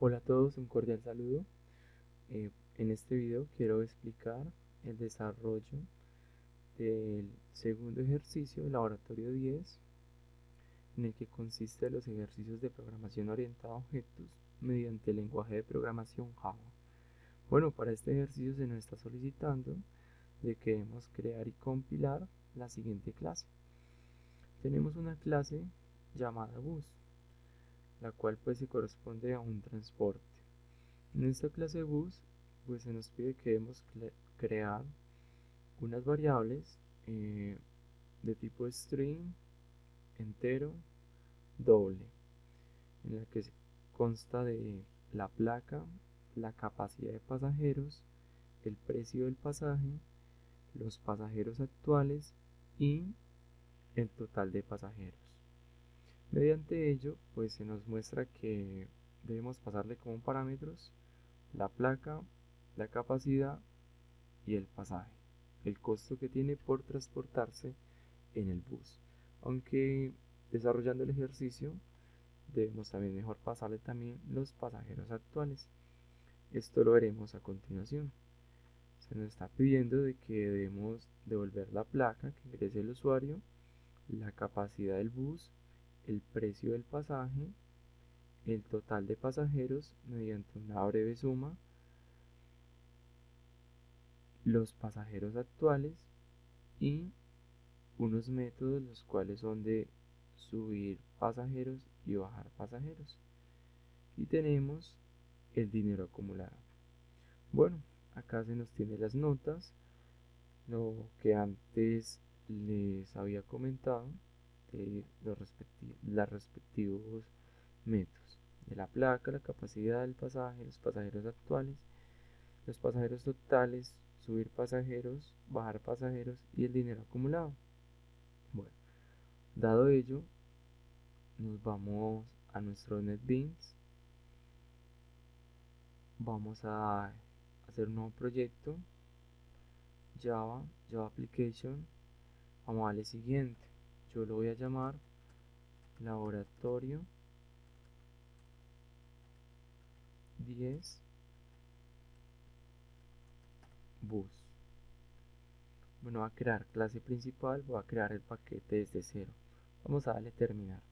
Hola a todos, un cordial saludo. En este video quiero explicar el desarrollo del segundo ejercicio del laboratorio 10, en el que consiste los ejercicios de programación orientada a objetos mediante el lenguaje de programación Java. Bueno, para este ejercicio se nos está solicitando de que debemos crear y compilar la siguiente clase. Tenemos una clase llamada bus, la cual pues se corresponde a un transporte. En esta clase bus pues se nos pide que debemos crear unas variables de tipo string, entero, doble, en la que consta de la placa, la capacidad de pasajeros, el precio del pasaje, los pasajeros actuales y el total de pasajeros. Mediante ello pues se nos muestra que debemos pasarle como parámetros la placa, la capacidad y el pasaje, el costo que tiene por transportarse en el bus. Aunque desarrollando el ejercicio debemos también mejor pasarle también los pasajeros actuales. Esto lo veremos a continuación. Se nos está pidiendo de que debemos devolver la placa que ingrese el usuario, la capacidad del bus, el precio del pasaje, el total de pasajeros mediante una breve suma, los pasajeros actuales y unos métodos los cuales son de subir pasajeros y bajar pasajeros. Y tenemos el dinero acumulado. Bueno, acá se nos tiene las notas, lo que antes les había comentado de los respectivos métodos de la placa, la capacidad del pasaje, los pasajeros actuales, los pasajeros totales, subir pasajeros, bajar pasajeros y el dinero acumulado. Bueno, dado ello, nos vamos a nuestro NetBeans, vamos a hacer un nuevo proyecto, Java Application, vamos a darle siguiente, yo lo voy a llamar laboratorio 10 bus. Bueno, va a crear clase principal, voy a crear el paquete desde cero, vamos a darle terminar.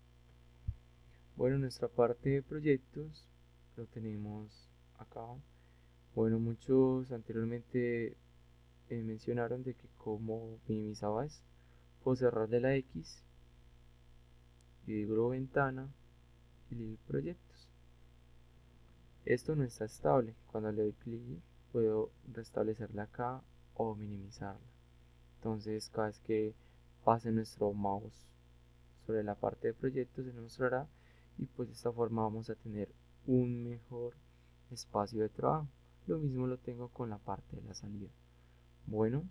Bueno, nuestra parte de proyectos lo tenemos acá. Bueno, muchos anteriormente mencionaron de que como minimizaba esto, puedo cerrarle la X y digo ventana y le doy proyectos. Esto no está estable, cuando le doy clic puedo restablecerla acá o minimizarla. Entonces cada vez que pase nuestro mouse sobre la parte de proyectos se nos mostrará, y pues de esta forma vamos a tener un mejor espacio de trabajo. Lo mismo lo tengo con la parte de la salida. Bueno,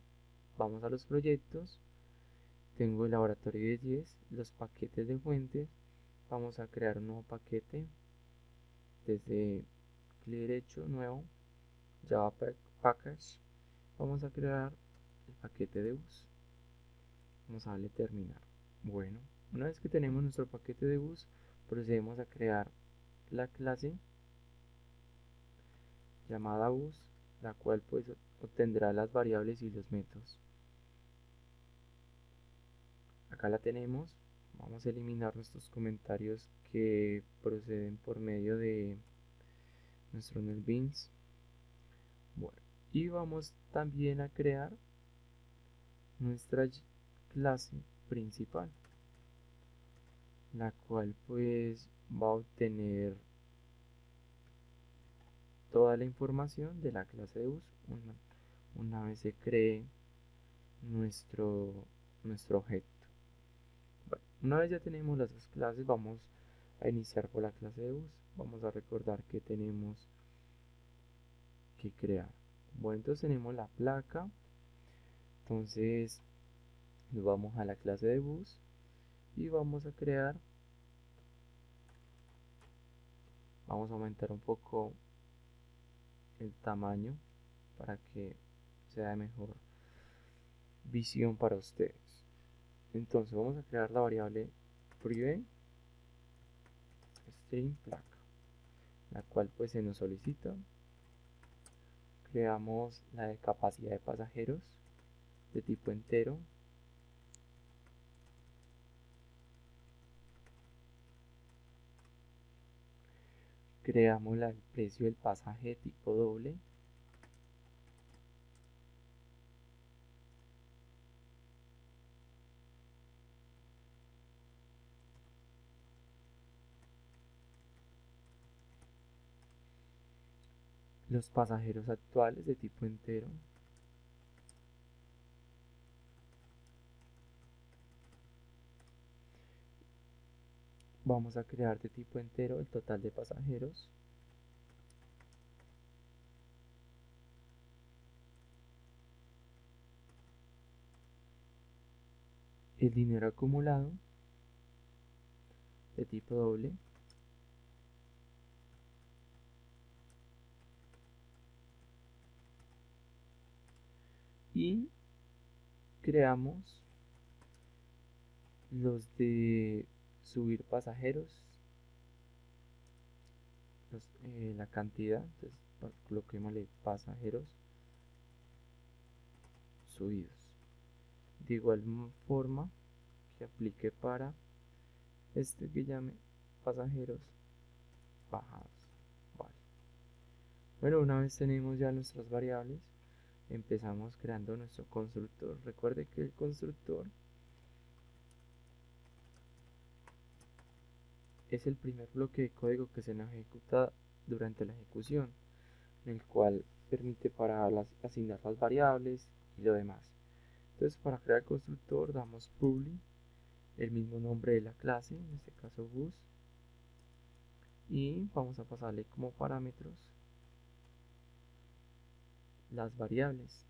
vamos a los proyectos. Tengo el laboratorio de 10, los paquetes de fuentes. Vamos a crear un nuevo paquete desde clic derecho, nuevo, Java Package. Vamos a crear el paquete de bus. Vamos a darle terminar. Bueno, una vez que tenemos nuestro paquete de bus, procedemos a crear la clase llamada bus, la cual pues obtendrá las variables y los métodos. Acá la tenemos. Vamos a eliminar nuestros comentarios que proceden por medio de nuestro NetBeans. Bueno, y vamos también a crear nuestra clase principal, la cual pues va a obtener toda la información de la clase de bus una vez se cree nuestro objeto. Bueno, una vez ya tenemos las dos clases, vamos a iniciar por la clase de bus. Vamos a recordar que tenemos que crear. Bueno, entonces tenemos la placa. Entonces nos vamos a la clase de bus y vamos a crear. Vamos a aumentar un poco el tamaño para que sea de mejor visión para ustedes. Entonces vamos a crear la variable prive string placa, la cual pues se nos solicita. Creamos la de capacidad de pasajeros de tipo entero. Creamos el precio del pasaje de tipo doble. Los pasajeros actuales de tipo entero. Vamos a crear de tipo entero el total de pasajeros. El dinero acumulado de tipo doble. Y creamos los de subir pasajeros, la cantidad, entonces coloquémosle pasajeros subidos. De igual forma que aplique para este que llame pasajeros bajados. Vale. Bueno, una vez tenemos ya nuestras variables, empezamos creando nuestro constructor. Recuerde que el constructor es el primer bloque de código que se nos ejecuta durante la ejecución, en el cual permite para asignar las variables y lo demás. Entonces, para crear el constructor damos public, el mismo nombre de la clase, en este caso bus, y vamos a pasarle como parámetros las variables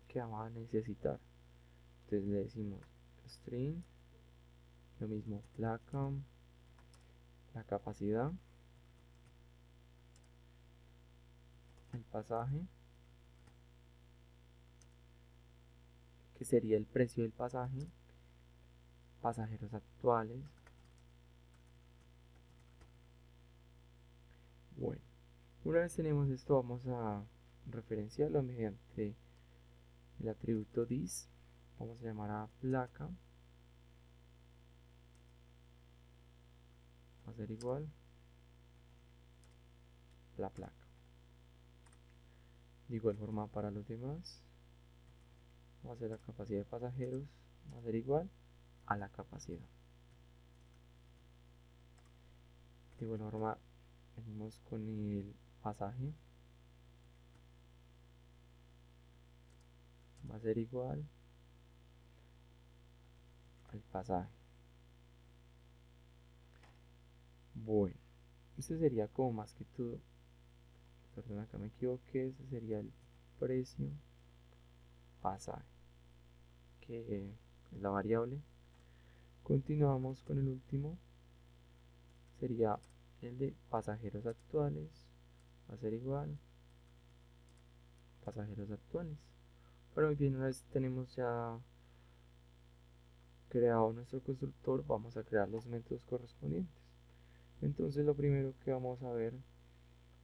que vamos a necesitar. Entonces le decimos string, lo mismo placa, la capacidad, el pasaje, que sería el precio del pasaje, pasajeros actuales. Bueno, una vez tenemos esto, vamos a referenciarlo mediante el atributo this. Vamos a llamar a placa, va a ser igual la placa. De igual forma para los demás, va a ser la capacidad de pasajeros, va a ser igual a la capacidad. De igual forma venimos con el pasaje, va a ser igual al pasaje. Bueno, este sería como más que todo, perdón, acá me equivoqué, este sería el precio pasaje, que es la variable. Continuamos con el último, sería el de pasajeros actuales, va a ser igual pasajeros actuales. Bueno, muy bien, una vez tenemos ya creado nuestro constructor, vamos a crear los métodos correspondientes. Entonces lo primero que vamos a ver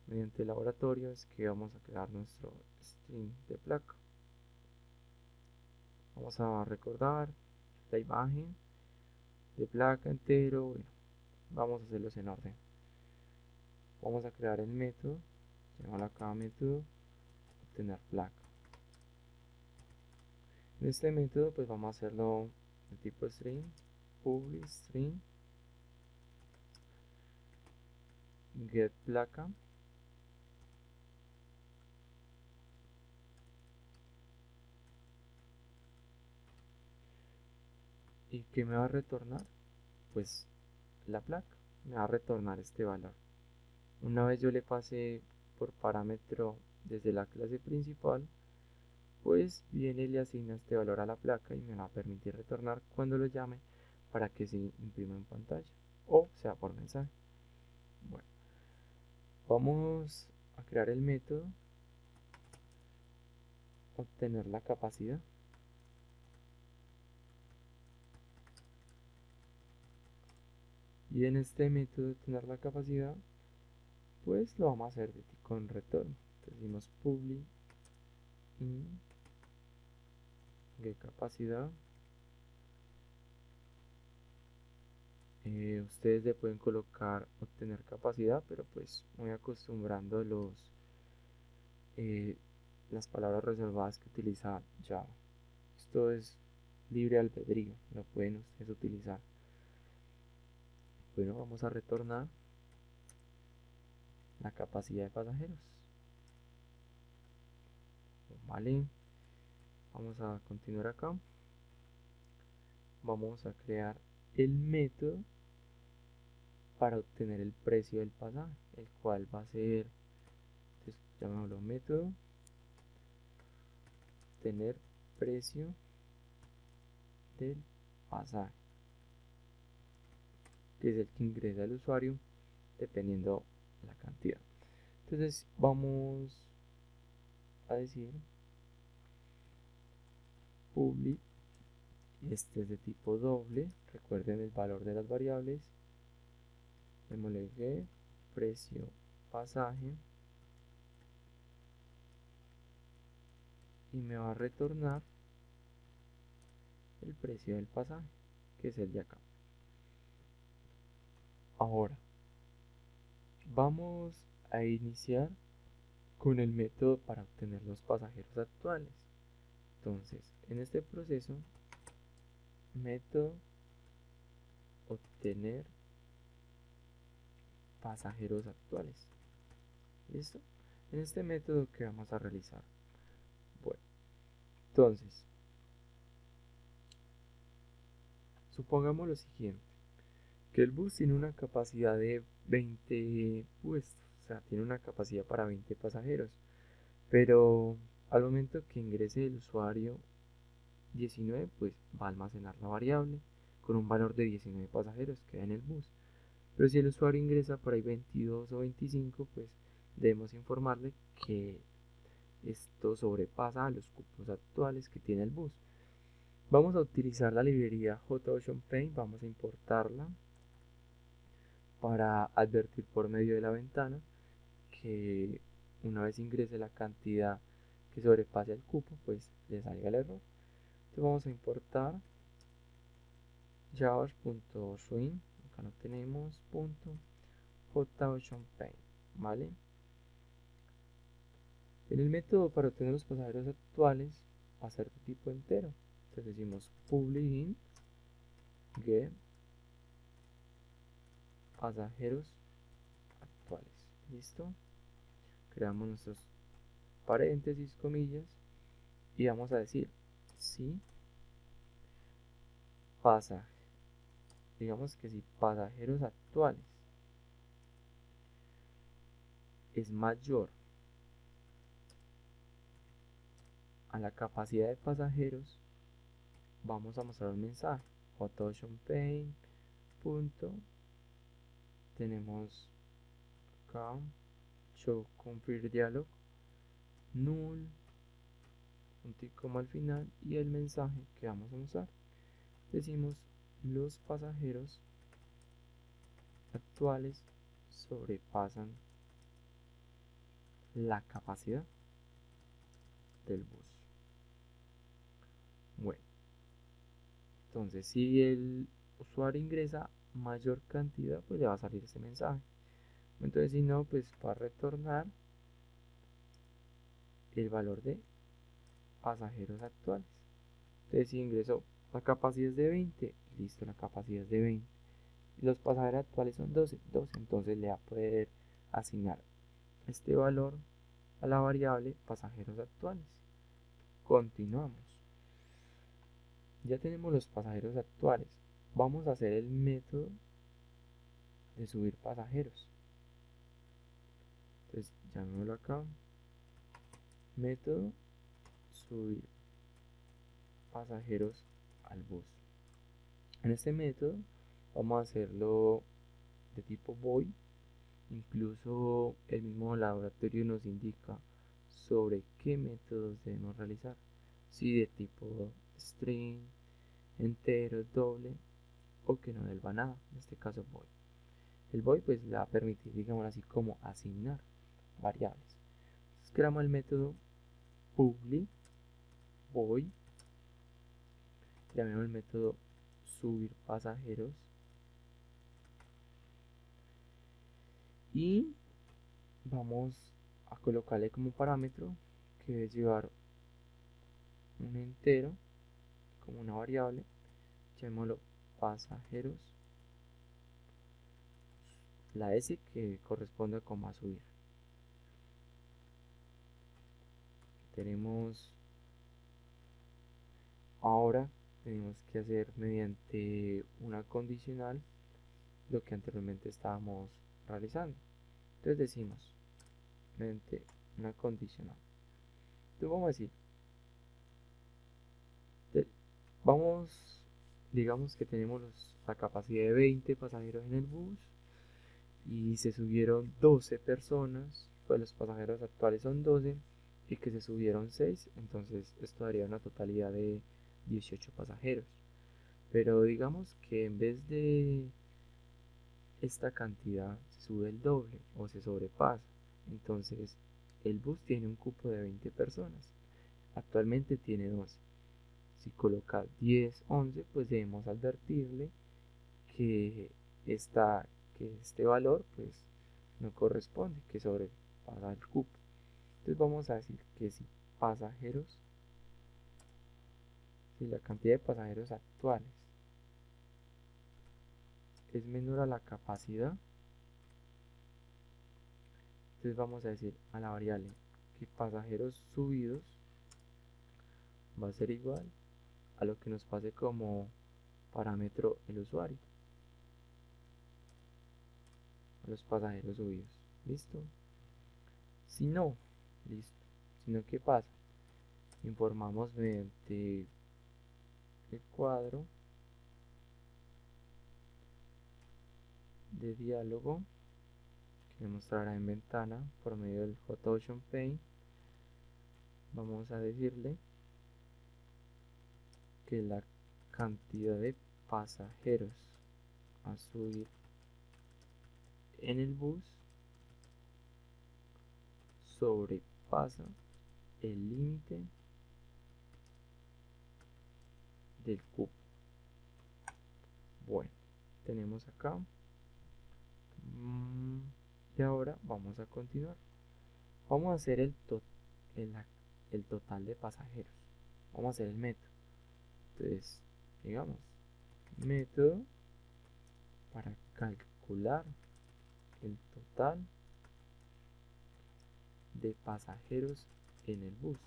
mediante el laboratorio es que vamos a crear nuestro string de placa. Vamos a recordar la imagen de placa entero. Bueno, vamos a hacerlos en orden. Vamos a crear el método, llamar acá método obtener placa. En este método pues vamos a hacerlo de tipo string, public string get placa, y ¿qué me va a retornar? Pues la placa, me va a retornar este valor. Una vez yo le pase por parámetro desde la clase principal, pues viene y le asigna este valor a la placa y me va a permitir retornar cuando lo llame para que se imprima en pantalla o sea por mensaje. Bueno, vamos a crear el método obtener la capacidad. Y en este método obtener la capacidad pues lo vamos a hacer con retorno. Entonces decimos public in getCapacidad. Ustedes le pueden colocar obtener capacidad, pero pues muy acostumbrando las palabras reservadas que utiliza Java. Esto es libre albedrío, lo pueden ustedes utilizar. Bueno, vamos a retornar la capacidad de pasajeros. Vale, vamos a continuar acá. Vamos a crear el método para obtener el precio del pasaje, el cual va a ser, entonces, llamémoslo método obtener precio del pasaje, que es el que ingresa el usuario dependiendo la cantidad. Entonces vamos a decir public, este es de tipo doble, recuerden el valor de las variables, démosle get precio pasaje y me va a retornar el precio del pasaje, que es el de acá. Ahora vamos a iniciar con el método para obtener los pasajeros actuales. Entonces, en este proceso, método obtener pasajeros actuales. ¿Listo? En este método, ¿qué vamos a realizar? Bueno, entonces, supongamos lo siguiente, que el bus tiene una capacidad de 20 puestos, o sea, tiene una capacidad para 20 pasajeros, pero al momento que ingrese el usuario 19, pues va a almacenar la variable con un valor de 19 pasajeros que hay en el bus. Pero si el usuario ingresa por ahí 22 o 25, pues debemos informarle que esto sobrepasa a los cupos actuales que tiene el bus. Vamos a utilizar la librería JOceanPaint, vamos a importarla para advertir por medio de la ventana que una vez ingrese la cantidad que sobrepase el cupo, pues le salga el error. Entonces vamos a importar java.swing, acá no tenemos .JOceanPaint, ¿vale? En el método para obtener los pasajeros actuales va a ser de tipo entero. Entonces decimos public int get pasajeros actuales. ¿Listo? Creamos nuestros paréntesis, comillas, y vamos a decir si pasa, digamos que si pasajeros actuales es mayor a la capacidad de pasajeros, vamos a mostrar un mensaje. JOceanPaint. Tenemos acá show confirm dialog null, punto y coma al final, y el mensaje que vamos a usar. Decimos los pasajeros actuales sobrepasan la capacidad del bus. Bueno, entonces si el usuario ingresa mayor cantidad, pues le va a salir ese mensaje. Entonces si no, pues va a retornar el valor de pasajeros actuales. Entonces si ingresó, la capacidad es de 20, listo, la capacidad es de 20. Y los pasajeros actuales son 12, entonces le va a poder asignar este valor a la variable pasajeros actuales. Continuamos. Ya tenemos los pasajeros actuales. Vamos a hacer el método de subir pasajeros. Entonces, llamémoslo acá. Método subir pasajeros al bus. En este método vamos a hacerlo de tipo void. Incluso el mismo laboratorio nos indica sobre qué métodos debemos realizar. Si de tipo string, entero, doble o que no devuelva nada. En este caso void. El void pues le va a permitir, digamos así, como asignar variables. Entonces creamos el método public void, llamemos el método subir pasajeros y vamos a colocarle como parámetro que debe llevar un entero como una variable, llamémoslo pasajeros, la S que corresponde como a subir. Ahora tenemos que hacer mediante una condicional lo que anteriormente estábamos realizando. Entonces decimos mediante una condicional. Entonces vamos a decir, digamos que tenemos la capacidad de 20 pasajeros en el bus y se subieron 12 personas, pues los pasajeros actuales son 12 y que se subieron 6, entonces esto daría una totalidad de 18 pasajeros. Pero digamos que en vez de esta cantidad se sube el doble o se sobrepasa, entonces el bus tiene un cupo de 20 personas, actualmente tiene 12. Si coloca 10, 11, pues debemos advertirle que, que este valor pues no corresponde, que sobrepasa el cupo. Entonces vamos a decir que si la cantidad de pasajeros actuales es menor a la capacidad, entonces vamos a decir a la variable que pasajeros subidos va a ser igual a lo que nos pase como parámetro el usuario, a los pasajeros subidos. ¿Listo? Si no, listo. Si no, ¿qué pasa? Informamos mediante el cuadro de diálogo que mostrará en ventana por medio del Ocean Paint. Vamos a decirle que la cantidad de pasajeros a subir en el bus sobrepasa el límite del cupo. Bueno, tenemos acá. Y ahora vamos a continuar. Vamos a hacer el total de pasajeros. Vamos a hacer el método. Entonces, digamos, método para calcular el total de pasajeros en el bus.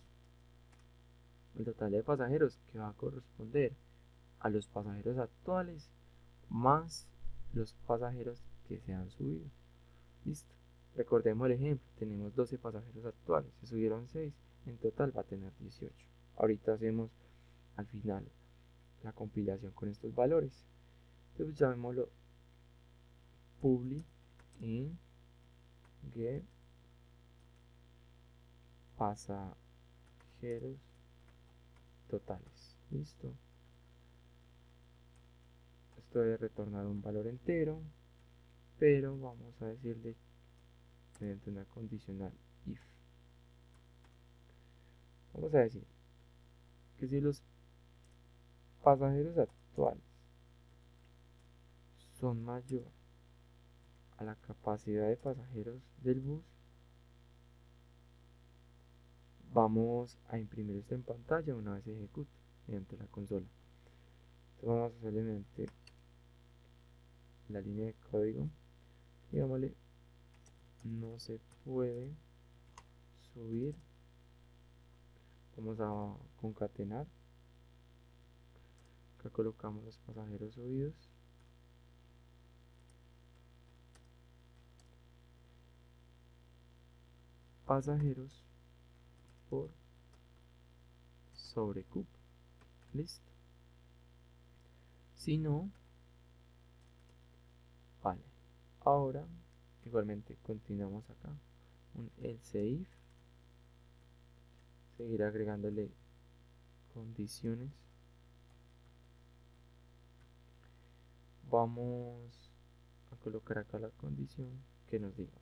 El total de pasajeros que va a corresponder a los pasajeros actuales más los pasajeros que se han subido. Listo. Recordemos el ejemplo. Tenemos 12 pasajeros actuales. Se subieron 6. En total va a tener 18. Ahorita hacemos al final la compilación con estos valores. Entonces llamémoslo public in get pasajeros totales. Listo. Esto debe retornar un valor entero, pero vamos a decirle mediante una condicional if. Vamos a decir que si los pasajeros actuales son mayor a la capacidad de pasajeros del bus, vamos a imprimir esto en pantalla una vez se ejecute mediante la consola. Entonces vamos a hacerle mediante la línea de código, digámosle no se puede subir, vamos a concatenar, acá colocamos los pasajeros subidos, pasajeros por sobre cupo. Listo. Si no, vale. Ahora igualmente continuamos acá un else if, seguir agregándole condiciones. Vamos a colocar acá la condición que nos diga.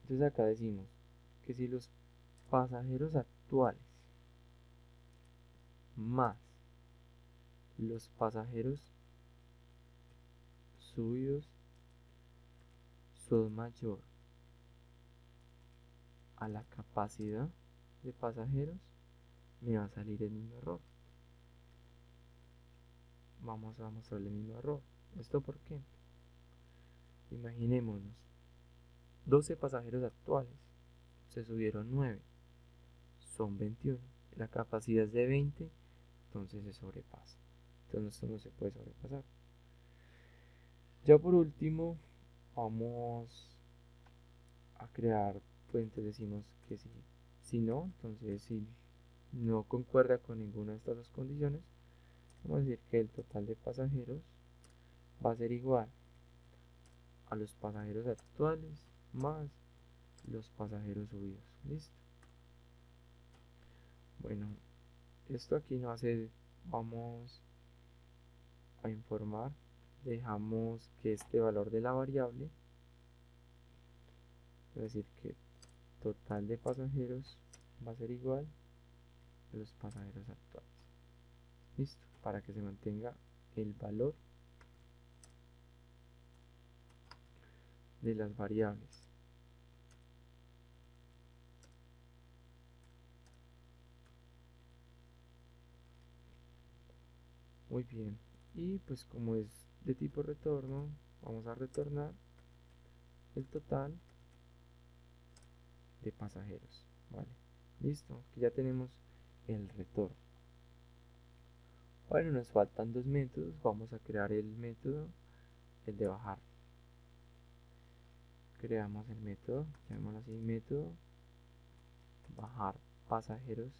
Entonces acá decimos que si los pasajeros actuales más los pasajeros subidos son mayor a la capacidad de pasajeros, me va a salir el mismo error. Vamos a mostrarle el mismo error. ¿Esto por qué? Imaginémonos 12 pasajeros actuales, se subieron 9, son 21. La capacidad es de 20, entonces se sobrepasa. Entonces esto no se puede sobrepasar. Ya por último, vamos a crear puentes. Decimos que sí. Si no, entonces si no concuerda con ninguna de estas dos condiciones, vamos a decir que el total de pasajeros va a ser igual a los pasajeros actuales más los pasajeros subidos. Listo. Bueno, esto aquí no hace, vamos a informar, dejamos que este valor de la variable, es decir que total de pasajeros va a ser igual a los pasajeros actuales. Listo, para que se mantenga el valor de las variables. Muy bien, y pues como es de tipo retorno, vamos a retornar el total de pasajeros. Vale, listo, aquí ya tenemos el retorno. Bueno, nos faltan dos métodos. Vamos a crear el método, el de bajar. Creamos el método, llamémoslo así, método bajar pasajeros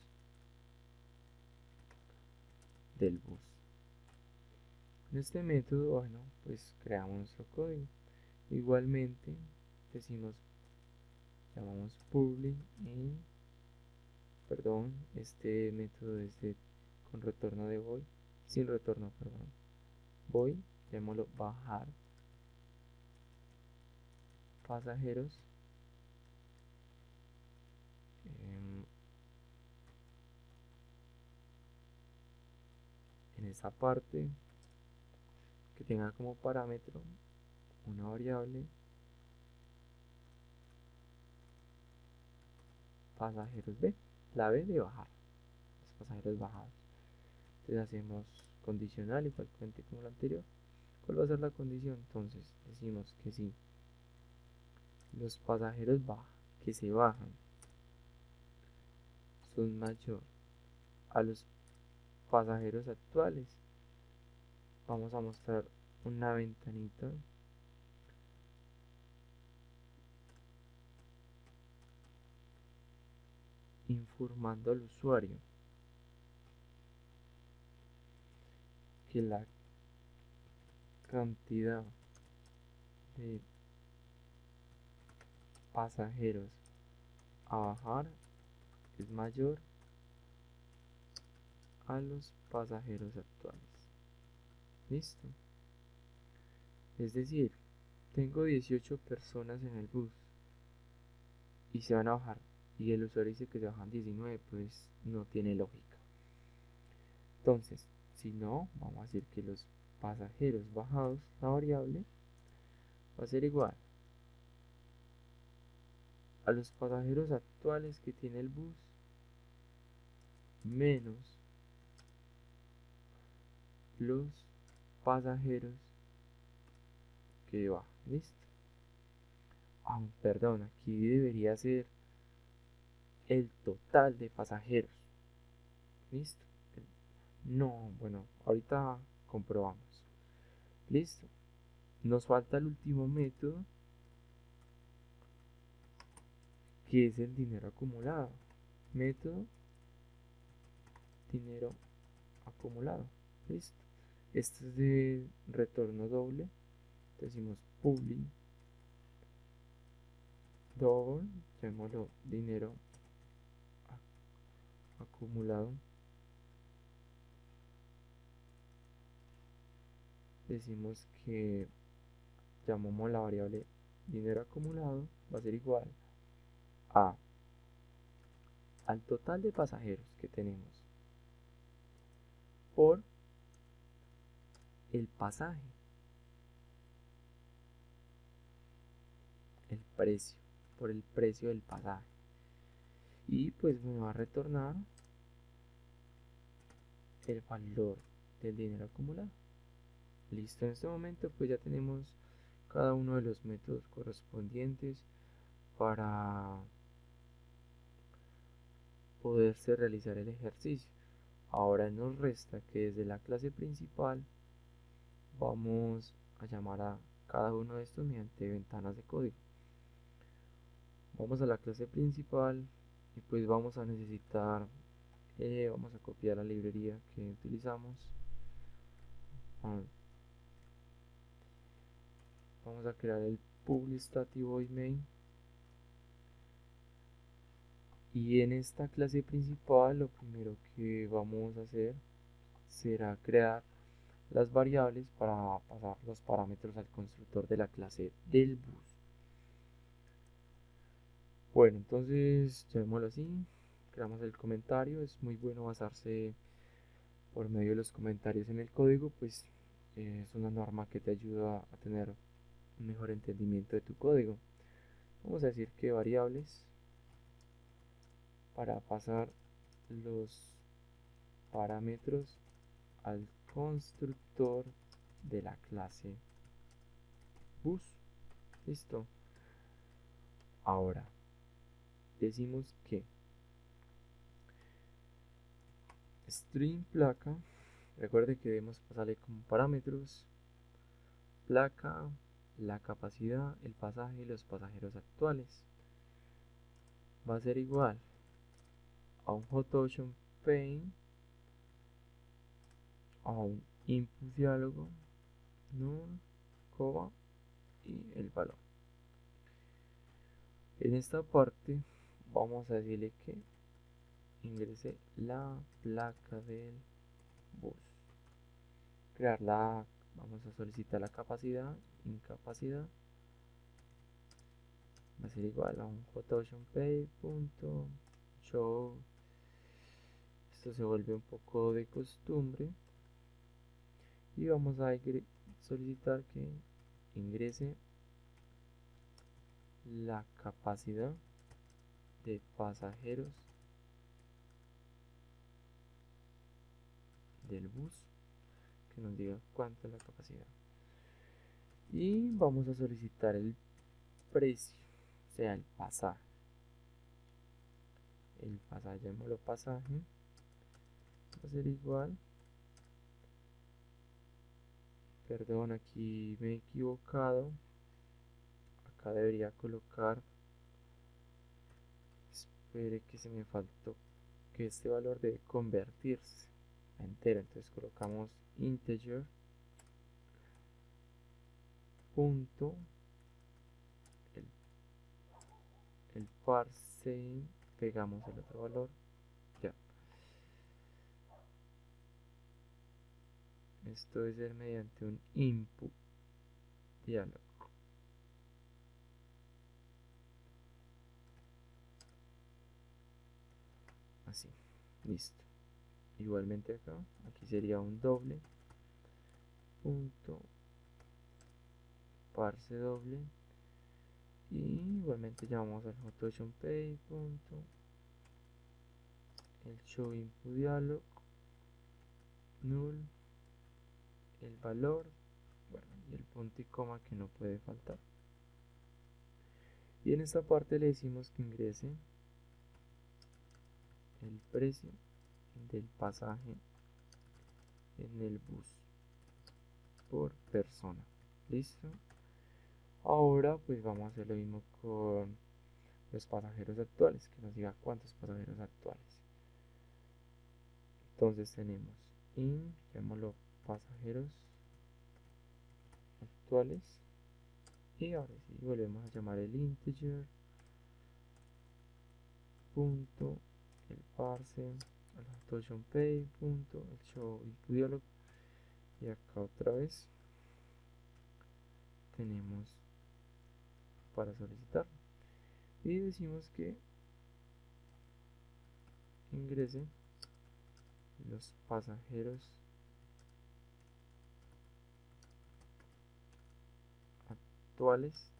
del bus. En este método, bueno, pues creamos nuestro código. Igualmente decimos, llamamos public in, perdón, este método es con retorno de void, sin retorno, perdón, void, llamémoslo bajar pasajeros en esa parte que tenga como parámetro una variable pasajeros B, la B de bajar, los pasajeros bajados. Entonces hacemos condicional igualmente como la anterior. ¿Cuál va a ser la condición? Entonces decimos que si los pasajeros que se bajan son mayor a los pasajeros actuales, vamos a mostrar una ventanita informando al usuario que la cantidad de pasajeros a bajar es mayor a los pasajeros actuales. Listo. Es decir, tengo 18 personas en el bus y se van a bajar y el usuario dice que se bajan 19, pues no tiene lógica. Entonces, si no, vamos a decir que los pasajeros bajados, la variable, va a ser igual a los pasajeros actuales que tiene el bus menos los pasajeros que bajan. Listo. Perdón, aquí debería ser el total de pasajeros. Listo. No, bueno, ahorita comprobamos. Listo. Nos falta el último método, que es el dinero acumulado. Método dinero acumulado. Listo. Este es de retorno doble. Decimos public double, llamémoslo dinero acumulado. decimos que llamamos la variable dinero acumulado, va a ser igual a al total de pasajeros que tenemos por el pasaje, el precio, por el precio del pasaje. Y pues me va a retornar el valor del dinero acumulado. Listo, en este momento pues ya tenemos cada uno de los métodos correspondientes para poderse realizar el ejercicio. Ahora nos resta que desde la clase principal vamos a llamar a cada uno de estos mediante ventanas de código. Vamos a la clase principal y pues vamos a necesitar, vamos a copiar la librería que utilizamos. Vamos a crear el public static void main. Y en esta clase principal lo primero que vamos a hacer será crear las variables para pasar los parámetros al constructor de la clase del bus. Bueno, entonces llamémoslo así, creamos el comentario. Es muy bueno basarse por medio de los comentarios en el código, pues es una norma que te ayuda a tener un mejor entendimiento de tu código. Vamos a decir que variables para pasar los parámetros al constructor de la clase bus. Listo. Ahora decimos que string placa, recuerde que debemos pasarle como parámetros placa, la capacidad, el pasaje y los pasajeros actuales. Va a ser igual a un hot option pane, a un input diálogo, null, coma y el valor. En esta parte vamos a decirle que ingrese la placa del bus. Vamos a solicitar la capacidad, incapacidad. Va a ser igual a un hotOceanPay.show. Esto se vuelve un poco de costumbre. Y vamos a solicitar que ingrese la capacidad de pasajeros del bus, que nos diga cuánto es la capacidad. Y vamos a solicitar el precio, o sea, el pasaje. El pasaje, llamémoslo pasaje, va a ser igual. Perdón, aquí me he equivocado. Acá debería colocar, espere que se me faltó, que este valor debe convertirse a entero. Entonces colocamos integer punto el parse, pegamos el otro valor, ya. Esto debe ser mediante un input diálogo. Así, listo. Igualmente acá, aquí sería un doble punto parse doble, y igualmente llamamos al hotOceanPay punto el show input dialog null, el valor, bueno, y el punto y coma que no puede faltar. Y en esta parte le decimos que ingrese el precio del pasaje en el bus por persona. Listo. Ahora pues vamos a hacer lo mismo con los pasajeros actuales, que nos diga cuántos pasajeros actuales. Entonces tenemos llamémoslo pasajeros actuales, y ahora sí volvemos a llamar el integer punto el parse el hotOceanPay punto el show input dialog, y acá otra vez tenemos para solicitar y decimos que ingrese los pasajeros actuales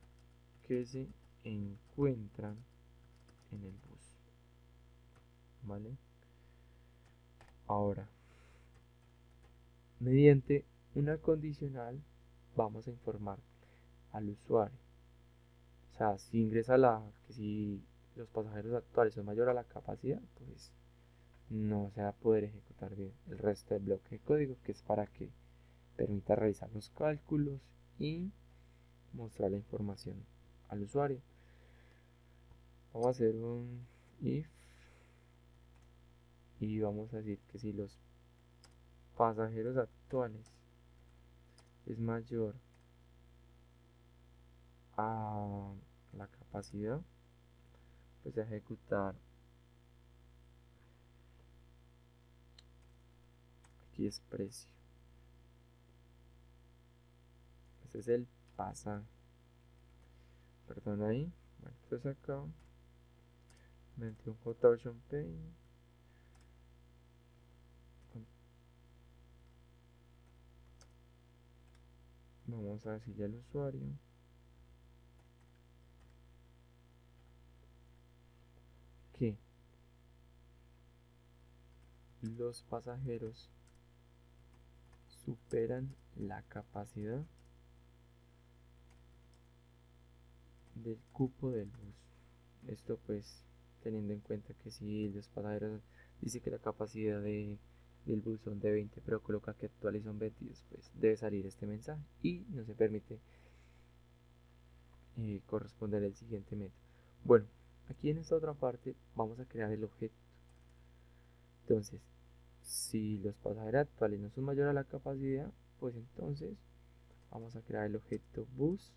que se encuentran en el bus, ¿vale? Ahora, mediante una condicional vamos a informar al usuario. O sea, si ingresa que si los pasajeros actuales son mayor a la capacidad, pues no se va a poder ejecutar bien el resto del bloque de código, que es para que permita realizar los cálculos y mostrar la información al usuario. Vamos a hacer un if y vamos a decir que si los pasajeros actuales es mayor a la capacidad, pues a ejecutar, aquí es precio, ese es el pasaje, perdón ahí. Bueno, entonces acá 21J Ocean Pay, vamos a decirle al usuario que los pasajeros superan la capacidad del cupo del bus. Esto pues teniendo en cuenta que si los pasajeros dice que la capacidad del bus son de 20 pero coloca que actuales son 22, pues debe salir este mensaje y no se permite corresponder el siguiente método. Bueno, aquí en esta otra parte vamos a crear el objeto. Entonces, si los pasajeros actuales no son mayores a la capacidad, pues entonces vamos a crear el objeto bus.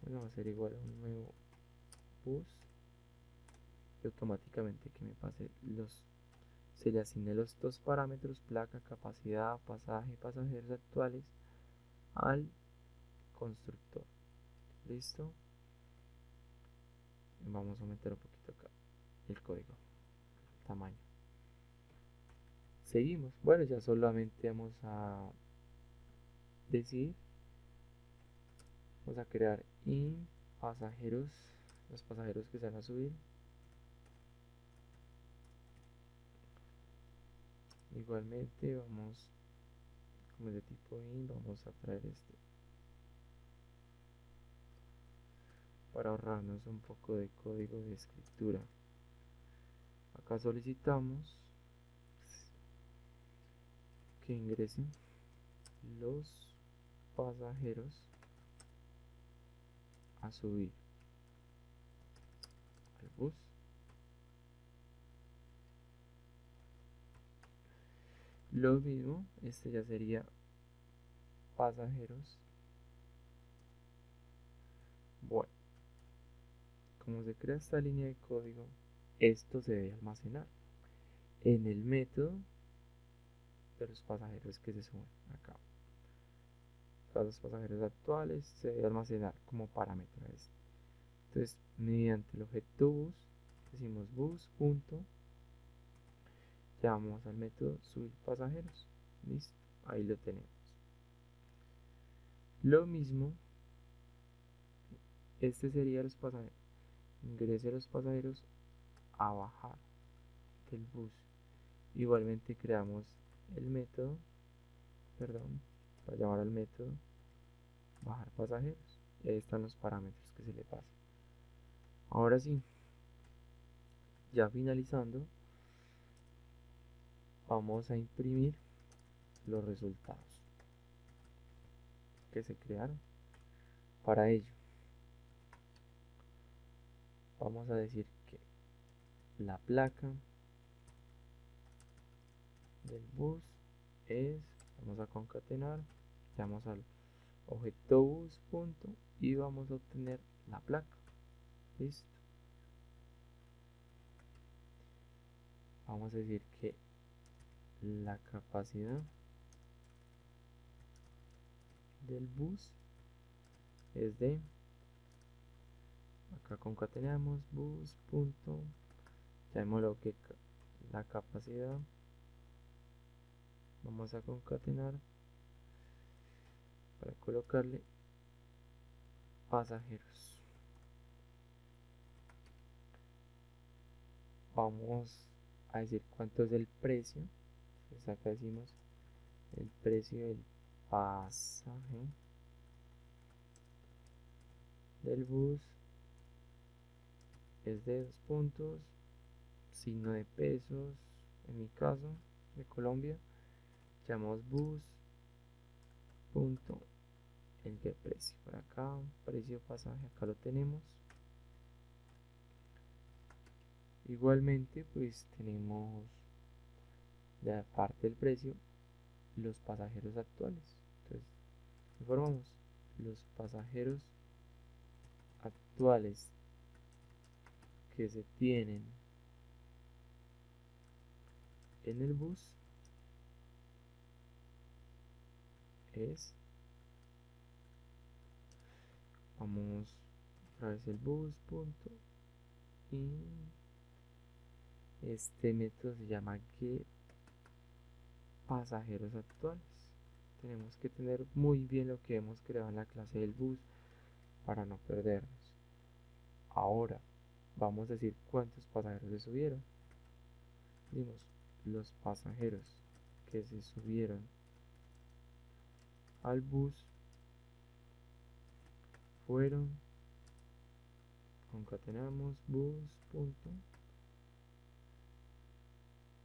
Bueno, va a ser igual a un nuevo bus y automáticamente que me pase se le asigne los dos parámetros, placa, capacidad, pasaje, pasajeros actuales al constructor. Listo. Vamos a aumentar un poquito acá el código, el tamaño. Seguimos. Bueno, ya solamente vamos a decir, vamos a crear in pasajeros, los pasajeros que se van a subir. Igualmente vamos, como es de tipo in, vamos a traer este para ahorrarnos un poco de código de escritura. Acá solicitamos que ingresen los pasajeros a subir al bus. Lo mismo, este ya sería pasajeros. Bueno, como se crea esta línea de código, esto se debe almacenar en el método de los pasajeros que se suben acá. Los pasajeros actuales se debe almacenar como parámetro a esto. Entonces, mediante el objeto bus, decimos bus. Llamamos al método subir pasajeros. Listo, ahí lo tenemos. Lo mismo, este sería los pasajeros. Ingrese los pasajeros a bajar del bus. Igualmente creamos el método, perdón, para llamar al método bajar pasajeros. Y ahí están los parámetros que se le pasan. Ahora sí, ya finalizando, vamos a imprimir los resultados que se crearon. Para ello, vamos a decir que la placa del bus es, vamos a concatenar, llamamos al objeto bus y vamos a obtener la placa. Listo. Vamos a decir que la capacidad del bus es de, acá concatenamos bus punto, llamémoslo que la capacidad, vamos a concatenar para colocarle pasajeros. Vamos a decir cuánto es el precio. Entonces acá decimos el precio del pasaje del bus es de 2 puntos, signo de pesos, en mi caso de Colombia, llamamos bus punto el que precio, por acá precio pasaje, acá lo tenemos. Igualmente pues tenemos de aparte del precio los pasajeros actuales. Entonces informamos los pasajeros actuales que se tienen en el bus es, vamos otra vez el bus punto y este método se llama get pasajeros actuales. Tenemos que tener muy bien lo que hemos creado en la clase del bus para no perdernos. Ahora vamos a decir cuántos pasajeros se subieron. Dimos los pasajeros que se subieron al bus fueron, concatenamos bus punto,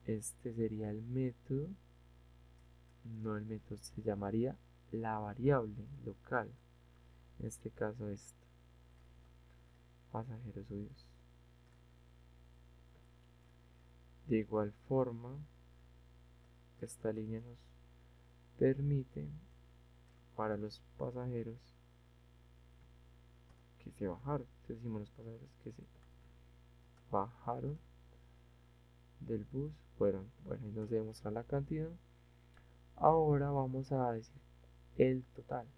este sería el método, no el método, se llamaría la variable local, en este caso es pasajeros subidos. De igual forma, esta línea nos permite para los pasajeros que se bajaron, entonces decimos los pasajeros que se bajaron del bus fueron, bueno, y nos debe mostrar la cantidad. Ahora vamos a decir el total,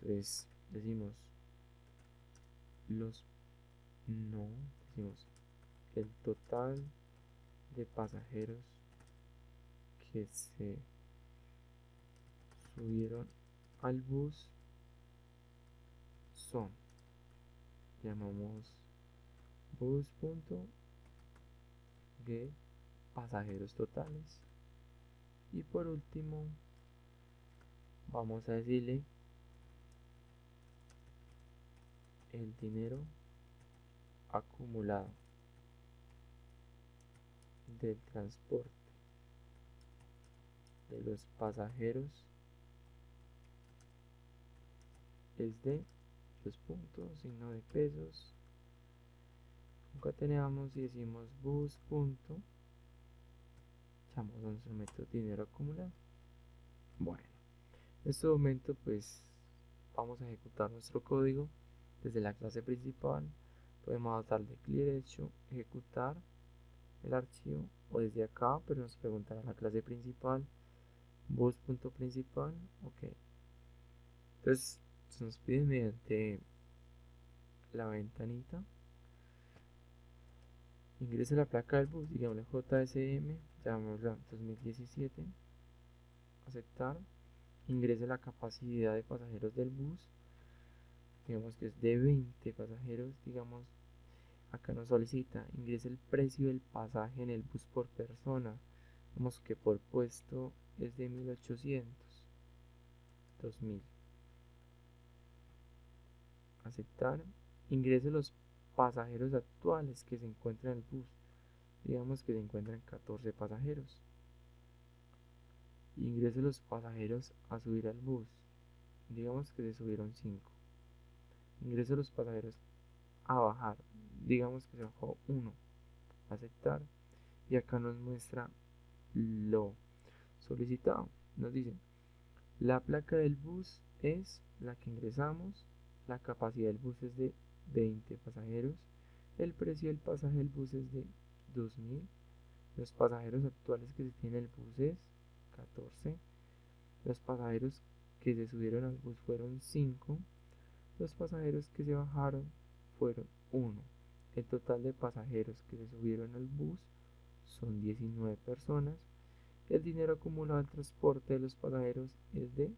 entonces decimos decimos el total de pasajeros que se subieron al bus son, llamamos bus.get pasajeros totales, y por último vamos a decirle el dinero acumulado del transporte de los pasajeros es de los puntos, signo de pesos, concatenamos y decimos bus punto, llamamos a nuestro método dinero acumulado. Bueno, en este momento pues vamos a ejecutar nuestro código desde la clase principal. Podemos darle clic derecho, ejecutar el archivo, o desde acá, pero nos preguntará la clase principal, bus.principal, ok. Entonces se nos pide mediante la ventanita, ingrese la placa del bus, digamos JSM, llamémosla 2017, aceptar, ingrese la capacidad de pasajeros del bus, digamos que es de 20 pasajeros, digamos, acá nos solicita, ingrese el precio del pasaje en el bus por persona, digamos que por puesto es de 1800, 2000, aceptar, ingrese los pasajeros actuales que se encuentran en el bus, digamos que se encuentran 14 pasajeros, ingrese los pasajeros a subir al bus, digamos que se subieron 5, ingrese los pasajeros a bajar, digamos que se bajó 1, aceptar, y acá nos muestra lo solicitado, nos dice la placa del bus es la que ingresamos, la capacidad del bus es de 20 pasajeros, el precio del pasaje del bus es de 2000, los pasajeros actuales que se tiene el bus es 14, los pasajeros que se subieron al bus fueron 5, Los pasajeros que se bajaron fueron 1. El total de pasajeros que se subieron al bus son 19 personas. El dinero acumulado al transporte de los pasajeros es de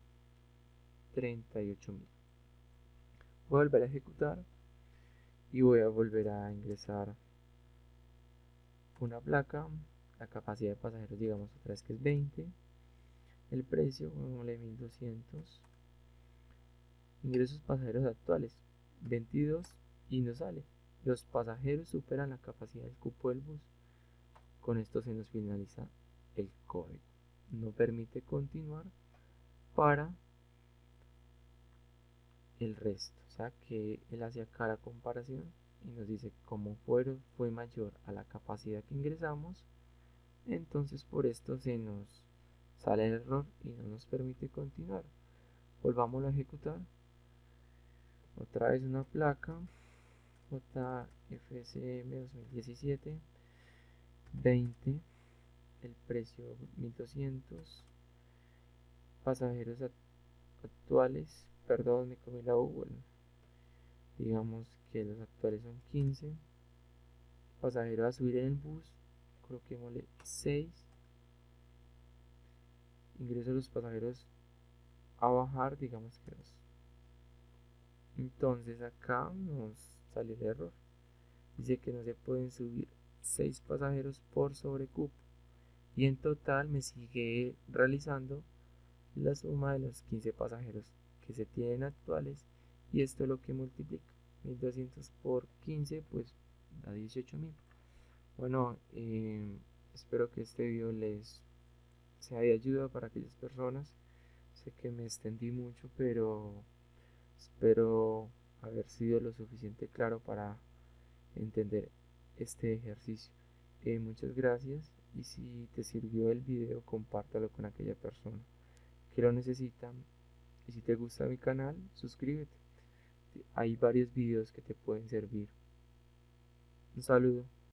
38.000. Voy a volver a ejecutar y voy a volver a ingresar una placa. La capacidad de pasajeros, digamos otra vez que es 20. El precio, pongámosle 1200. Ingresos pasajeros actuales 22 y no sale. Los pasajeros superan la capacidad del cupo del bus. Con esto se nos finaliza el código. No permite continuar para el resto. O sea que él hace acá la comparación y nos dice como fue mayor a la capacidad que ingresamos, entonces por esto se nos sale el error y no nos permite continuar. Volvamos a ejecutar. Otra vez una placa JFCM 2017 20. El precio 1200. Pasajeros actuales, perdón, me comí la U, bueno, digamos que los actuales son 15. Pasajeros a subir en el bus, coloquémosle 6. Ingreso de los pasajeros a bajar, digamos que 2. Entonces acá nos sale el error. Dice que no se pueden subir 6 pasajeros por sobrecupo. Y en total me sigue realizando la suma de los 15 pasajeros que se tienen actuales. Y esto es lo que multiplica. 1200 por 15 pues da 18.000. Bueno, espero que este video les sea de ayuda para aquellas personas. Sé que me extendí mucho, pero espero haber sido lo suficiente claro para entender este ejercicio. Muchas gracias y si te sirvió el video compártelo con aquella persona que lo necesita y si te gusta mi canal suscríbete, hay varios videos que te pueden servir. Un saludo.